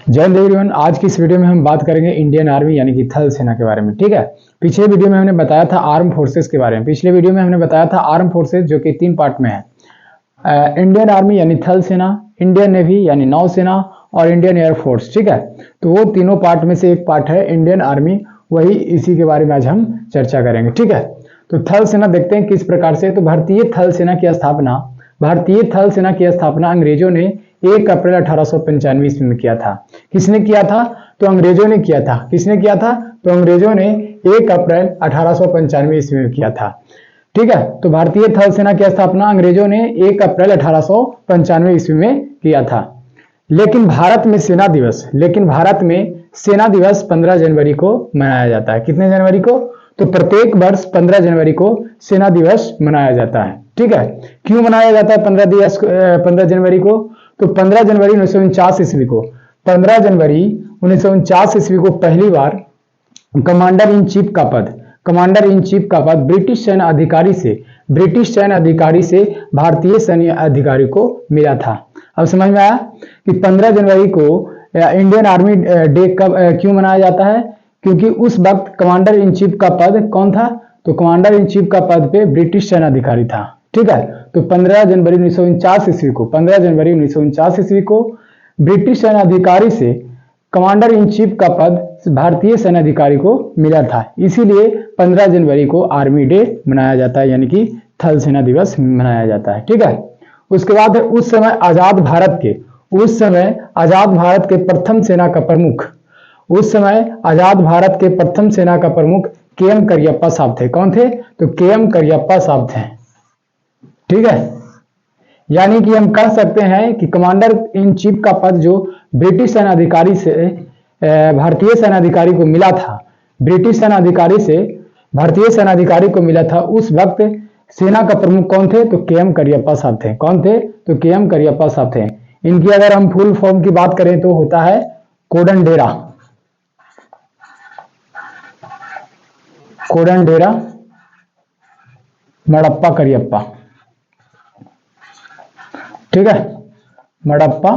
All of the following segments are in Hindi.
जय हिंद एवरीवन। आज की इस वीडियो में हम बात करेंगे इंडियन आर्मी यानी कि थल सेना के बारे में। ठीक है, पिछले वीडियो में हमने बताया था आर्म फोर्सेस के बारे में। पिछले वीडियो में हमने बताया था आर्म फोर्सेस जो कि 3 पार्ट में है, इंडियन आर्मी यानी थल सेना, इंडियन नेवी यानी नौसेना और इंडियन एयरफोर्स। ठीक है, तो वो तीनों पार्ट में से एक पार्ट है इंडियन आर्मी, वही इसी के बारे में आज हम चर्चा करेंगे। ठीक है, तो थल सेना देखते हैं किस प्रकार से। तो भारतीय थल सेना की स्थापना अंग्रेजों ने 1 अप्रैल 1895 ईस्वी में किया था। किसने किया था? तो अंग्रेजों ने किया था। किसने किया था? तो अंग्रेजों ने 1 अप्रैल 1895 ईस्वी में किया था। ठीक है, तो भारतीय थल सेना की स्थापना अंग्रेजों ने 1 अप्रैल 1895 ईस्वी में किया था। लेकिन भारत में सेना दिवस 15 जनवरी को मनाया जाता है। कितने जनवरी को? तो प्रत्येक वर्ष 15 जनवरी को सेना दिवस मनाया जाता है। ठीक है, क्यों मनाया जाता है 15 जनवरी को? तो 15 जनवरी 1949 ईस्वी को 15 जनवरी 1949 ईस्वी को पहली बार कमांडर इन चीफ का पद ब्रिटिश सैन्य अधिकारी से भारतीय सैन्य अधिकारी को मिला था। अब समझ में आया कि 15 जनवरी को इंडियन आर्मी डे कब क्यों मनाया जाता है? क्योंकि उस वक्त कमांडर इन चीफ का पद कौन था? तो कमांडर इन चीफ का पद पे ब्रिटिश सैन्य अधिकारी था। ठीक है, तो 15 जनवरी 1949 ईस्वी को ब्रिटिश सैन्य अधिकारी से कमांडर इन चीफ का पद भारतीय सैन्य अधिकारी को मिला था। इसीलिए 15 जनवरी को आर्मी डे मनाया जाता है, यानी कि थल सेना दिवस मनाया जाता है। ठीक है, उसके बाद उस समय आजाद भारत के प्रथम सेना का प्रमुख के.एम. करियप्पा साहब थे। कौन थे? तो के.एम. करियप्पा साहब थे। ठीक है, यानी कि हम कह सकते हैं कि कमांडर इन चीफ का पद जो ब्रिटिश सेना अधिकारी से भारतीय सेना अधिकारी को मिला था, उस वक्त सेना का प्रमुख कौन थे? तो के.एम. करियप्पा साहब थे। कौन थे? तो के.एम. करियप्पा साहब थे। इनकी अगर हम फुल फॉर्म की बात करें तो होता है कोडनडेरा मडप्पा करियप्पा। ठीक है, मडप्पा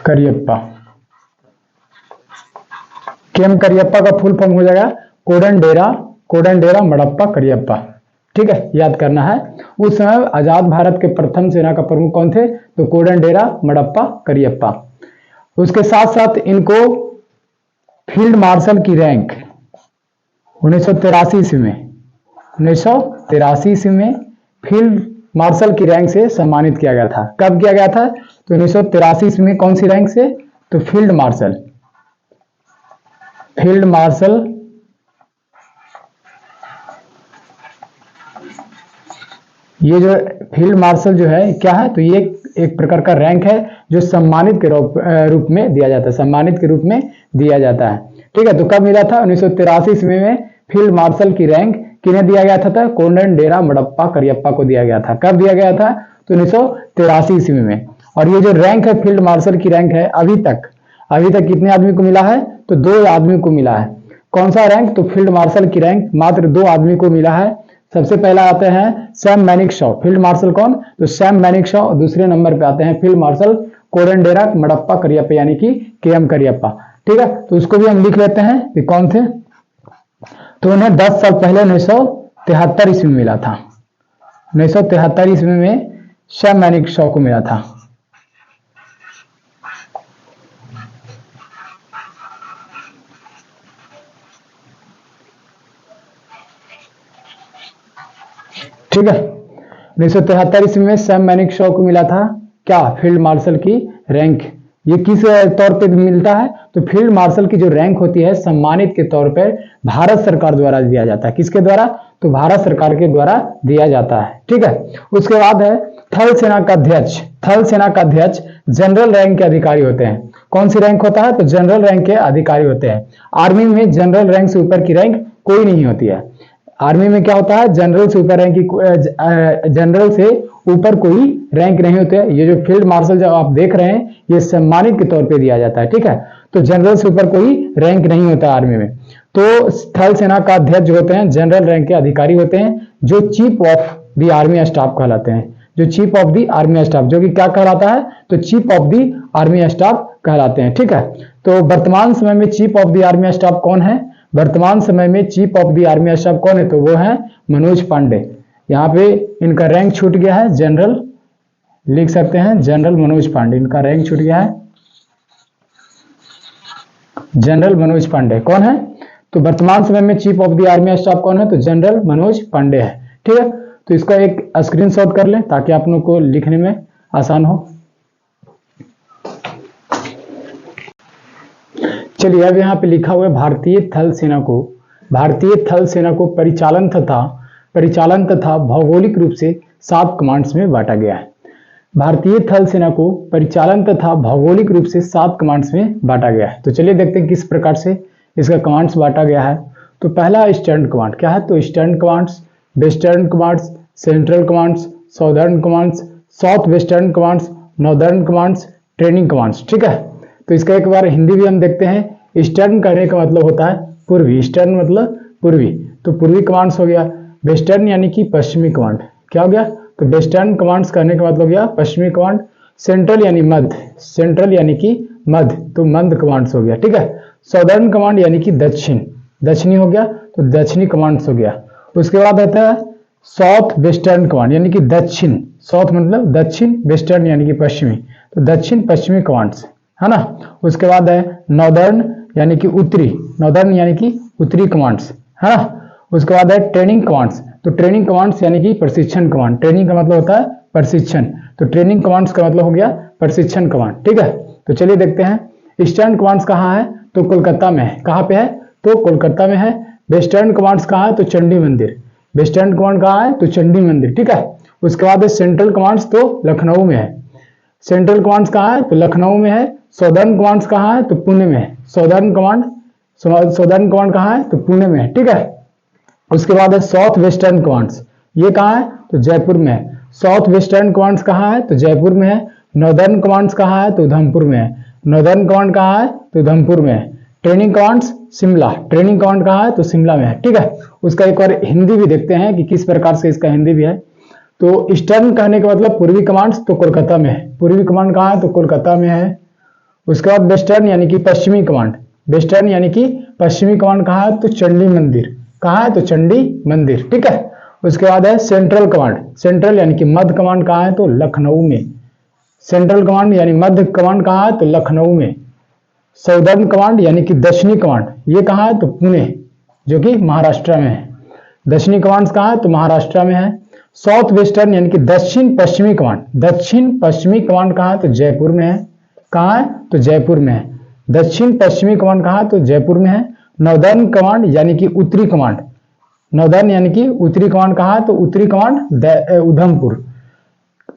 करियप्पा। के.एम. करियप्पा का फुल फॉर्म हो जाएगा कोडनडेरा मडप्पा करियप्पा। ठीक है, याद करना है। उस समय आजाद भारत के प्रथम सेना का प्रमुख कौन थे? तो कोडनडेरा मडप्पा करियप्पा। उसके साथ साथ इनको फील्ड मार्शल की रैंक 1983 ईस्वी में फील्ड मार्शल की रैंक से सम्मानित किया गया था। कब किया गया था? तो 1983 ईस्वी में। कौन सी रैंक से? तो फील्ड मार्शल। ये जो फील्ड मार्शल जो है क्या है? तो ये एक प्रकार का रैंक है जो सम्मानित के रूप में दिया जाता है। ठीक है, तो कब मिला था? 1983 ईस्वी में फील्ड मार्शल की रैंक किन्हें दिया गया था? कोडनडेरा मडप्पा करियप्पा को दिया गया था। कब दिया गया था? तो 1983 ईस्वी में। और ये जो रैंक है फील्ड मार्शल की रैंक है, अभी तक कितने आदमी को मिला है? तो 2 आदमी को मिला है। कौन सा रैंक? तो फील्ड मार्शल की रैंक मात्र 2 आदमी को मिला है। सबसे पहला आते हैं सैम मैनिकशॉ। फील्ड मार्शल कौन? तो सैम मैनिकशॉ। दूसरे नंबर पे आते हैं फील्ड मार्शल कोडनडेरा मडप्पा करियप्पा, यानी कि के.एम. करियप्पा। ठीक है, तो उसको भी हम लिख लेते हैं कि कौन थे। तो उन्हें 10 साल पहले 1973 ईस्वी में मिला था। 1973 ईस्वी में सैम मैनिकशॉ को मिला था। ठीक है, 1973 ईस्वी में सैम मैनिकशॉ को मिला था क्या? फील्ड मार्शल की रैंक। ये किस तौर पे मिलता है? तो फील्ड मार्शल की जो रैंक होती है सम्मानित के तौर पर भारत सरकार द्वारा दिया जाता है। किसके द्वारा? तो भारत सरकार के द्वारा दिया जाता है। ठीक है, उसके बाद है थल सेना का अध्यक्ष जनरल रैंक के अधिकारी होते हैं। कौन सी रैंक होता है? तो जनरल रैंक के अधिकारी होते हैं। आर्मी में जनरल रैंक से ऊपर की रैंक कोई नहीं होती है। आर्मी में क्या होता है? जनरल से ऊपर कोई रैंक नहीं होते। ये जो फील्ड मार्शल जो आप देख रहे हैं, ये सम्मानित के तौर पे दिया जाता है। ठीक है, तो जनरल से ऊपर कोई रैंक नहीं होता आर्मी में। तो थल सेना का अध्यक्ष जो होते हैं जनरल रैंक के अधिकारी होते हैं, जो chief of the army staff कहलाते हैं। जो chief of the army staff, जो कि क्या कहलाता है? तो chief of the army staff कहलाते हैं। ठीक है, तो वर्तमान समय में chief of the army staff कौन है? वर्तमान समय में chief of the army staff कौन है? तो वो है मनोज पांडे। यहाँ पे इनका रैंक छूट गया है, जनरल लिख सकते हैं, जनरल मनोज पांडे, इनका रैंक छूट गया है, जनरल मनोज पांडे कौन है? तो वर्तमान समय में chief of the army staff कौन है? तो जनरल मनोज पांडे है। ठीक है, तो इसका एक स्क्रीनशॉट कर लें ताकि आप लोग को लिखने में आसान हो। चलिए, अब यहाँ पे लिखा हुआ है भारतीय थल सेना को परिचालन तथा भौगोलिक रूप से 7 कमांड्स में बांटा गया है। भारतीय थल सेना को परिचालन तथा भौगोलिक रूप से 7 कमांड्स में बांटा गया है। तो चलिए देखते हैं किस प्रकार से इसका कमांड्स बांटा गया है। तो पहला ईस्टर्न कमांड क्या है? तो eastern commands, western commands, central commands, southern commands, south western commands, northern commands, training commands. ठीक है, तो इसका एक बार हिंदी भी हम देखते हैं। ईस्टर्न कहने का मतलब होता है पूर्वी, ईस्टर्न मतलब पूर्वी, तो पूर्वी कमांड्स हो गया। वेस्टर्न यानी कि पश्चिमी कमांड, क्या हो गया? तो वेस्टर्न कमांड्स कहने का मतलब हो गया पश्चिमी कमांड। सेंट्रल यानी मध्य, सेंट्रल यानी कि मध्य, तो मध्य कमांड्स हो गया। ठीक है, साउदर्न कमांड यानी कि दक्षिण, दक्षिणी हो गया, तो दक्षिणी कमांड्स हो गया। उसके बाद आता है साउथ वेस्टर्न कमांड यानी कि दक्षिण, साउथ मतलब दक्षिण, वेस्टर्न यानी कि पश्चिमी, तो दक्षिण पश्चिमी कमांड्स है ना। उसके बाद है नॉर्दर्न यानी कि उत्तरी, नॉर्दर्न यानी कि उत्तरी कमांड्स है ना। उसके बाद है ट्रेनिंग कमांड्स, तो ट्रेनिंग कमांड्स यानी कि प्रशिक्षण कमांड, ट्रेनिंग का मतलब होता है प्रशिक्षण, तो ट्रेनिंग कमांड्स का मतलब हो गया प्रशिक्षण कमांड। ठीक है, तो चलिए देखते हैं ईस्टर्न कमांड्स कहाँ है? तो कोलकाता में है। कहाँ पे है? तो कोलकाता में है। वेस्टर्न कमांड्स कहाँ है? तो चंडी मंदिर, वेस्टर्न कमांड कहाँ है? तो चंडी मंदिर। ठीक है, उसके बाद है सेंट्रल कमांड्स, तो लखनऊ में है। सेंट्रल कमांड्स कहाँ है? तो लखनऊ में है। साउदर्न कमांड्स कहाँ है? तो पुणे में है। साउदर्न कमांड कहाँ है? तो पुणे में है। ठीक है, उसके बाद है साउथ वेस्टर्न कमांड्स, ये कहाँ है? तो जयपुर में है। साउथ वेस्टर्न कमांड्स कहाँ है? तो जयपुर में है। नॉर्दर्न कमांड्स कहाँ है? तो उधमपुर में है। नॉर्दर्न कमांड कहाँ है? तो उधमपुर में है। Training commands Shimla, training command कहाँ है? तो शिमला में है। ठीक है, उसका एक बार हिंदी भी देखते हैं कि किस प्रकार से इसका हिंदी भी है। तो ईस्टर्न कहने का मतलब पूर्वी कमांड्स, तो कोलकाता में है। पूर्वी कमांड कहाँ है? तो कोलकाता में है। उसके बाद वेस्टर्न यानी कि पश्चिमी कमांड, वेस्टर्न यानी कि पश्चिमी कमांड कहाँ है? तो चंडी मंदिर, कहाँ है? तो चंडी मंदिर। ठीक है, उसके बाद है सेंट्रल कमांड, सेंट्रल यानी कि मध्य कमांड कहाँ है? तो लखनऊ में। सेंट्रल कमांड यानी मध्य कमांड कहाँ है? तो लखनऊ में। साउदर्न कमांड यानी कि दक्षिणी कमांड, ये कहाँ है? तो पुणे, जो कि महाराष्ट्र में है। दक्षिणी कमांड कहाँ है? तो महाराष्ट्र में है। साउथ वेस्टर्न यानी कि दक्षिण पश्चिमी कमांड, दक्षिण पश्चिमी कमांड कहाँ है? तो जयपुर में है। कहाँ है? तो जयपुर में है। दक्षिण पश्चिमी कमांड कहाँ है? तो जयपुर में है। नॉर्दर्न कमांड यानी कि उत्तरी कमांड, नॉर्दर्न यानी कि उत्तरी कमांड कहाँ है? तो उत्तरी कमांड उधमपुर।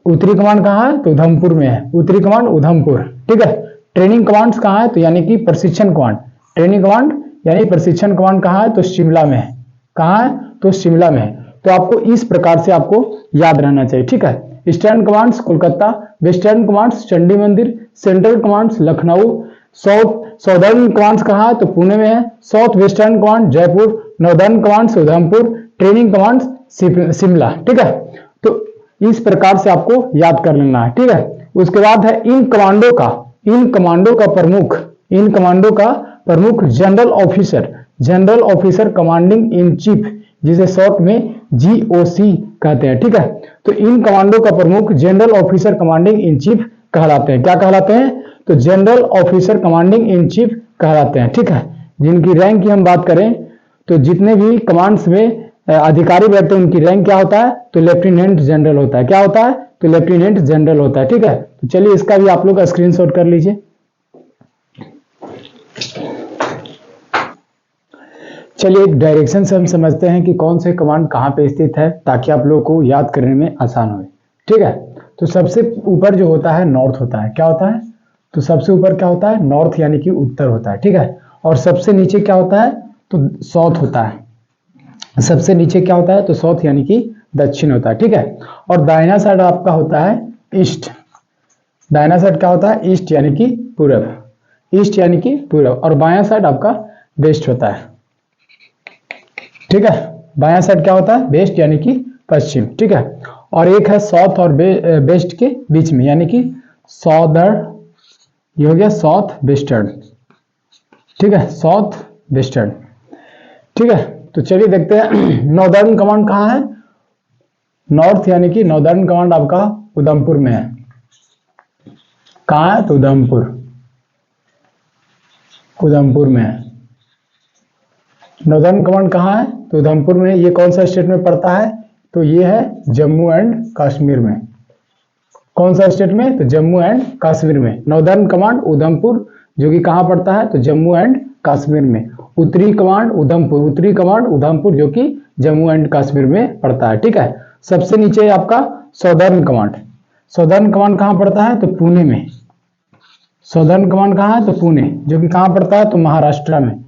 उत्तरी कमांड कहाँ है? तो उधमपुर में है। उत्तरी कमांड उधमपुर। ठीक है, ट्रेनिंग कमांड्स कहाँ है? तो यानी कि प्रशिक्षण कमांड, ट्रेनिंग कमांड यानी प्रशिक्षण कमांड कहाँ है? तो शिमला में है। कहाँ है? तो शिमला में है। तो आपको इस प्रकार से आपको याद रहना चाहिए। ठीक है, eastern commands Kolkata, western commands Chandi Mandir, central commands Lucknow, southern commands कहाँ है? तो पुणे में है। South western command Jaipur, northern commands Udhampur, training commands Shimla. ठीक है, तो इस प्रकार से आपको याद कर लेना है। ठीक है, उसके बाद है इन कमांडो का प्रमुख general officer commanding in chief, जिसे शॉर्ट में जीओसी कहते हैं। ठीक है, तो इन कमांडो का प्रमुख general officer commanding in chief कहलाते हैं। क्या कहलाते हैं? तो general officer commanding in chief कहलाते हैं। ठीक है, जिनकी रैंक की हम बात करें तो जितने भी कमांड्स में अधिकारी बैठते हैं उनकी रैंक क्या होता है? तो लेफ्टिनेंट जनरल होता है। क्या होता है? तो लेफ्टिनेंट जनरल होता है। ठीक है, तो चलिए इसका भी आप लोग स्क्रीनशॉट कर लीजिए। चलिए एक डायरेक्शन से हम समझते हैं कि कौन से कमांड कहाँ पे स्थित है ताकि आप लोगों को याद करने में आसान हो। ठीक है, तो सबसे ऊपर जो होता है नॉर्थ होता है। क्या होता है? तो सबसे ऊपर क्या होता है? नॉर्थ यानी कि उत्तर होता है। ठीक है, और सबसे नीचे क्या होता है? तो साउथ होता है। सबसे नीचे क्या होता है? तो साउथ यानी कि दक्षिण होता है। ठीक है, और दाहिना साइड आपका होता है ईस्ट। दाहिना साइड क्या होता है? ईस्ट यानी कि पूरब, ईस्ट यानी कि पूरब, और बायां साइड आपका वेस्ट होता है। ठीक है, बायां साइड क्या होता है? वेस्ट यानी कि पश्चिम। ठीक है, और एक है साउथ और वेस्ट के बीच में यानी कि ये हो गया साउथ वेस्टर्न, ठीक है, साउथ वेस्टर्न, ठीक है। तो चलिए देखते हैं नॉर्दर्न कमांड कहाँ है। नॉर्थ यानी कि नॉर्दर्न कमांड आपका उधमपुर में है। कहाँ है? तो उधमपुर, उधमपुर में है। नॉर्दर्न कमांड कहाँ है? तो उधमपुर में। ये कौन सा स्टेट में पड़ता है? तो ये है जम्मू एंड कश्मीर में। कौन सा स्टेट में? तो जम्मू एंड कश्मीर में। नॉर्दर्न कमांड उधमपुर, जो कि कहाँ पड़ता है? तो जम्मू एंड कश्मीर में। उत्तरी कमांड उधमपुर, उत्तरी कमांड उधमपुर, जो कि जम्मू एंड कश्मीर में पड़ता है, ठीक है। सबसे नीचे आपका सौदर्न कमांड। सौदर्न कमांड कहाँ पड़ता है? तो पुणे में। सौदर्न कमांड कहाँ है? तो पुणे, जो कि कहाँ पड़ता है? तो महाराष्ट्र में।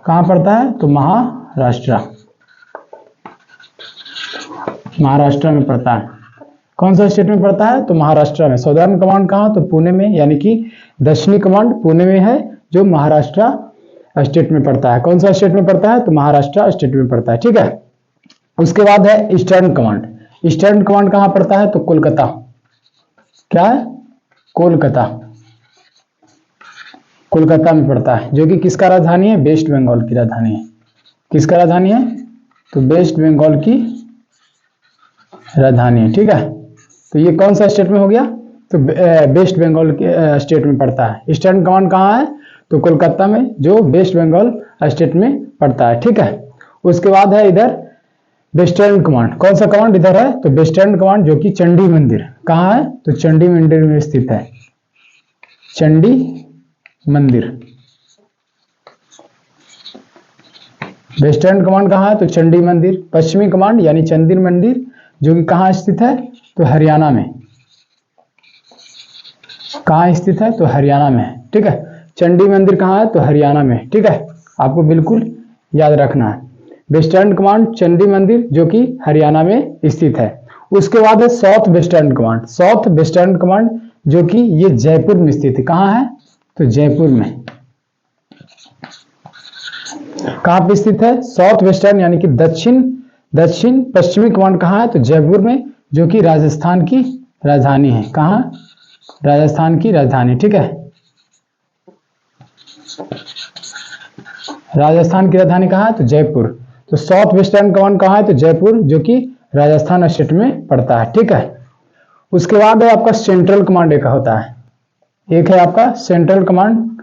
कहाँ पड़ता है? तो महाराष्ट्र, महाराष्ट्र में पड़ता है। कौन सा स्टेट में पड़ता है? तो महाराष्ट्र में। सौदर्न कमांड कहाँ? तो पुणे में, यानी कि दक्षिणी कमांड पुणे में है, जो महाराष्ट्र स्टेट में पड़ता है। कौन सा स्टेट में पड़ता है? तो महाराष्ट्र स्टेट में पड़ता है, ठीक है। उसके बाद है ईस्टर्न कमांड। ईस्टर्न कमांड कहाँ पड़ता है? तो कोलकाता। क्या है? कोलकाता, कोलकाता में पड़ता है, जो कि किसका राजधानी है? वेस्ट बंगाल की राजधानी है। किसका राजधानी है? तो वेस्ट बंगाल की राजधानी है, ठीक है। तो ये कौन सा स्टेट में हो गया? तो वेस्ट बंगाल के स्टेट में पड़ता है। ईस्टर्न कमांड कहाँ है? तो कोलकाता में, जो वेस्ट बंगाल स्टेट में पड़ता है, ठीक है। उसके बाद है इधर वेस्टर्न कमांड। कौन सा कमांड इधर है? तो वेस्टर्न कमांड, जो कि चंडी मंदिर। कहाँ है? तो चंडी मंदिर में स्थित है। चंडी मंदिर। वेस्टर्न कमांड कहाँ है? तो चंडी मंदिर। पश्चिमी कमांड यानी चंदिर मंदिर, जो कि कहाँ स्थित है? तो हरियाणा में। कहाँ स्थित है? तो हरियाणा में, ठीक है। चंडी मंदिर कहाँ है? तो हरियाणा में, ठीक है। आपको बिल्कुल याद रखना है। वेस्टर्न कमांड चंडी मंदिर, जो कि हरियाणा में स्थित है। उसके बाद है south western command. South western command, जो कि ये जयपुर में स्थित है। कहाँ है? तो जयपुर में। कहाँ पे स्थित है? साउथ वेस्टर्न यानी कि दक्षिण पश्चिमी कमांड कहाँ है? तो जयपुर में, जो कि राजस्थान की राजधानी है। कहाँ? राजस्थान की राजधानी, ठीक है। राजस्थान की राजधानी कहाँ है? तो जयपुर। तो साउथ वेस्टर्न कमांड कहाँ है? तो जयपुर, जो कि राजस्थान स्टेट में पड़ता है, ठीक है। उसके बाद है आपका सेंट्रल कमांड एक होता है। एक है आपका सेंट्रल कमांड।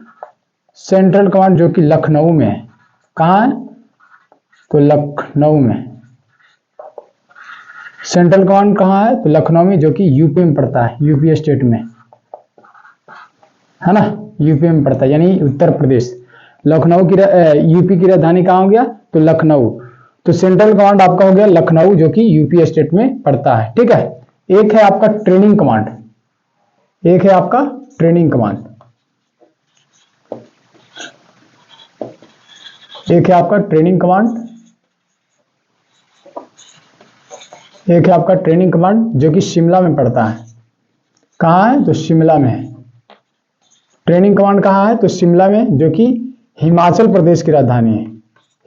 सेंट्रल कमांड, जो कि लखनऊ में है। कहाँ है? तो लखनऊ में। सेंट्रल कमांड कहाँ है? तो लखनऊ में, जो कि यूपी में पड़ता है। यूपी स्टेट में है ना, यूपी में पड़ता है, यानी उत्तर प्रदेश। लखनऊ की यूपी की राजधानी कहाँ हो गया? तो लखनऊ। तो सेंट्रल कमांड आपका हो गया लखनऊ, जो कि यूपी स्टेट में पड़ता है, ठीक है। एक है आपका ट्रेनिंग कमांड। एक है आपका ट्रेनिंग कमांड। एक है आपका ट्रेनिंग कमांड। एक है आपका ट्रेनिंग कमांड, जो कि शिमला में पड़ता है। कहाँ है? तो शिमला में है। ट्रेनिंग कमांड कहाँ है? तो शिमला में, जो कि हिमाचल प्रदेश की राजधानी है।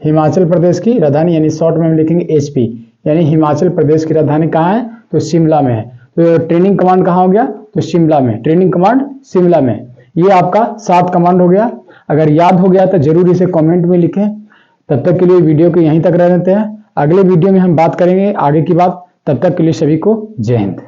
हिमाचल प्रदेश की राजधानी, यानी शॉर्ट में हम लिखेंगे एचपी, यानी हिमाचल प्रदेश की राजधानी कहाँ है? तो शिमला में है। तो ट्रेनिंग कमांड कहाँ हो गया? तो शिमला में। ट्रेनिंग कमांड शिमला में। ये आपका 7 कमांड हो गया। अगर याद हो गया तो जरूर इसे कमेंट में लिखें। तब तक के लिए वीडियो को यहीं तक रहने देते हैं। अगले वीडियो में हम बात करेंगे आगे की बात। तब तक के लिए सभी को जय हिंद।